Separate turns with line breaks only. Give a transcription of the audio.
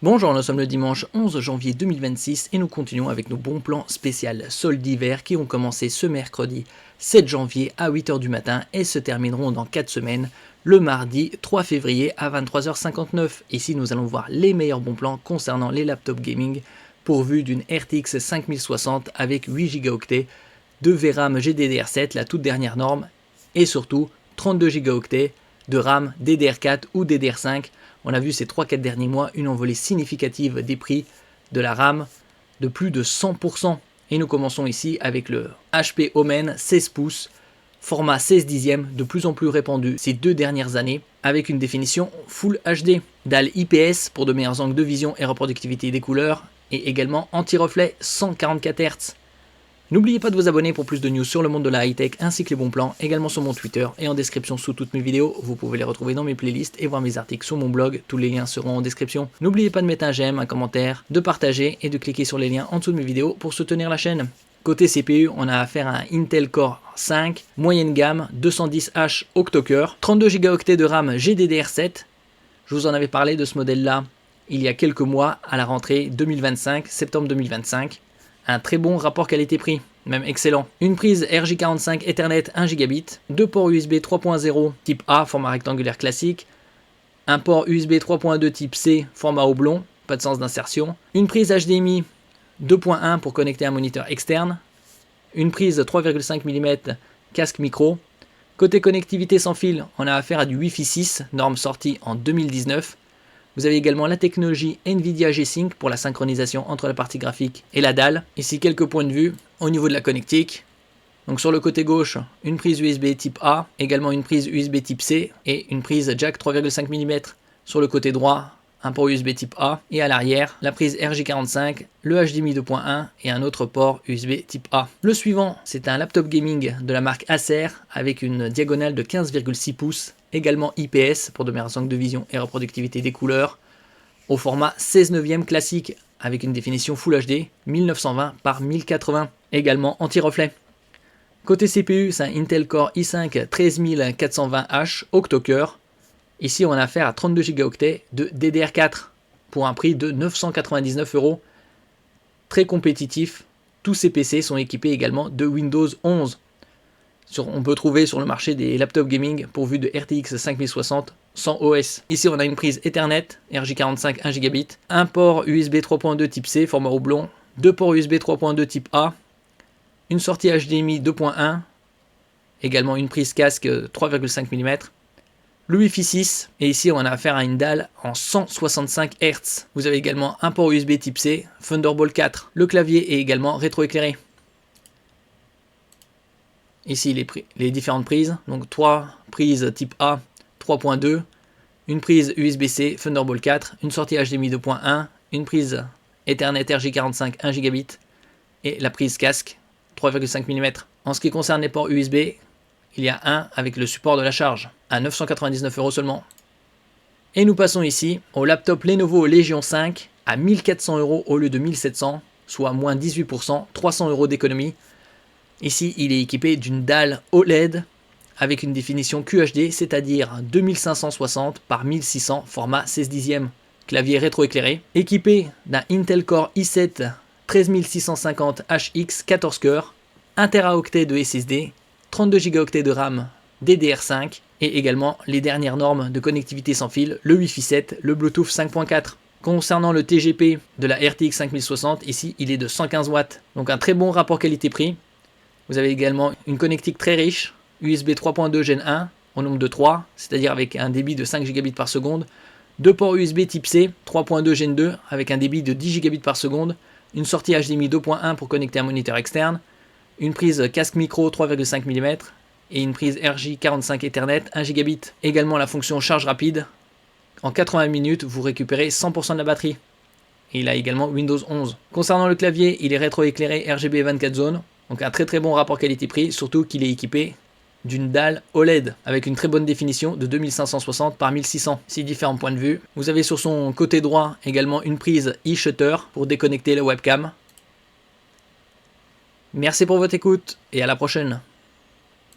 Bonjour, nous sommes le dimanche 11 janvier 2026 et nous continuons avec nos bons plans spécial soldes d'hiver qui ont commencé ce mercredi 7 janvier à 8h du matin et se termineront dans 4 semaines le mardi 3 février à 23h59. Ici nous allons voir les meilleurs bons plans concernant les laptops gaming pourvus d'une RTX 5060 avec 8 Go de VRAM GDDR7, la toute dernière norme, et surtout 32 Go de RAM DDR4 ou DDR5. On a vu ces 3-4 derniers mois une envolée significative des prix de la RAM de plus de 100%. Et nous commençons ici avec le HP Omen 16 pouces, format 16 dixièmes, de plus en plus répandu ces 2 dernières années, avec une définition Full HD, dalle IPS pour de meilleurs angles de vision et reproductivité des couleurs, et également anti-reflet 144 Hz. N'oubliez pas de vous abonner pour plus de news sur le monde de la high-tech ainsi que les bons plans, également sur mon Twitter et en description sous toutes mes vidéos. Vous pouvez les retrouver dans mes playlists et voir mes articles sur mon blog, tous les liens seront en description. N'oubliez pas de mettre un j'aime, un commentaire, de partager et de cliquer sur les liens en dessous de mes vidéos pour soutenir la chaîne. Côté CPU, on a affaire à un Intel Core 5, moyenne gamme, 210H octo-cœur, 32 Go de RAM GDDR7. Je vous en avais parlé de ce modèle-là il y a quelques mois à la rentrée 2025, septembre 2025. Un très bon rapport qualité-prix, même excellent. Une prise RJ45 Ethernet 1 Gb, 2 ports USB 3.0 type A, format rectangulaire classique, un port USB 3.2 type C, format oblong, pas de sens d'insertion, une prise HDMI 2.1 pour connecter un moniteur externe, une prise 3,5 mm casque micro. Côté connectivité sans fil, on a affaire à du Wi-Fi 6, norme sortie en 2019. Vous avez également la technologie Nvidia G-Sync pour la synchronisation entre la partie graphique et la dalle. Ici quelques points de vue au niveau de la connectique. Donc sur le côté gauche, une prise USB type A, également une prise USB type C et une prise jack 3,5 mm. Sur le côté droit, un port USB type A et à l'arrière, la prise RJ45, le HDMI 2.1 et un autre port USB type A. Le suivant, c'est un laptop gaming de la marque Acer avec une diagonale de 15,6 pouces, également IPS pour de meilleurs angles de vision et reproductivité des couleurs, au format 16 neuvième classique avec une définition Full HD 1920 par 1080, également anti-reflet. Côté CPU, c'est un Intel Core i5 13420H octo-cœur. Ici, on a affaire à 32 Go de DDR4 pour un prix de 999 €. Très compétitif. Tous ces PC sont équipés également de Windows 11. On peut trouver sur le marché des laptops gaming pourvus de RTX 5060 sans OS. Ici, on a une prise Ethernet RJ45 1 Gb, un port USB 3.2 type C, format oblong, 2 ports USB 3.2 type A, une sortie HDMI 2.1, également une prise casque 3,5 mm, le Wi-Fi 6, et ici on a affaire à une dalle en 165 Hz. Vous avez également un port USB type C, Thunderbolt 4. Le clavier est également rétroéclairé. Ici les différentes prises, donc 3 prises type A 3.2, une prise USB-C Thunderbolt 4, une sortie HDMI 2.1, une prise Ethernet RJ45 1 Gb et la prise casque 3,5 mm. En ce qui concerne les ports USB, il y a un avec le support de la charge, à 999 € seulement. Et nous passons ici au laptop Lenovo Legion 5 à 1400 € au lieu de 1700, soit moins 18%, 300 € d'économie. Ici, il est équipé d'une dalle OLED avec une définition QHD, c'est-à-dire 2560 par 1600, format 16 dixièmes, clavier rétroéclairé, équipé d'un Intel Core i7 13650HX 14 cœurs, 1 Teraoctet de SSD, 32 Go de RAM DDR5 et également les dernières normes de connectivité sans fil, le Wi-Fi 7, le Bluetooth 5.4. Concernant le TGP de la RTX 5060, ici il est de 115 watts, donc un très bon rapport qualité-prix. Vous avez également une connectique très riche, USB 3.2 Gen 1 au nombre de 3, c'est-à-dire avec un débit de 5 Gb par seconde, 2 ports USB type C 3.2 Gen 2 avec un débit de 10 Gb par seconde, une sortie HDMI 2.1 pour connecter un moniteur externe, une prise casque micro 3,5 mm et une prise RJ45 Ethernet 1 Gb. Également la fonction charge rapide. En 80 minutes, vous récupérez 100% de la batterie. Et il a également Windows 11. Concernant le clavier, il est rétroéclairé RGB 24 zones. Donc un très bon rapport qualité-prix, surtout qu'il est équipé d'une dalle OLED avec une très bonne définition de 2560 par 1600. Ici différents points de vue. Vous avez sur son côté droit également une prise e-shutter pour déconnecter la webcam. Merci pour votre écoute et à la prochaine.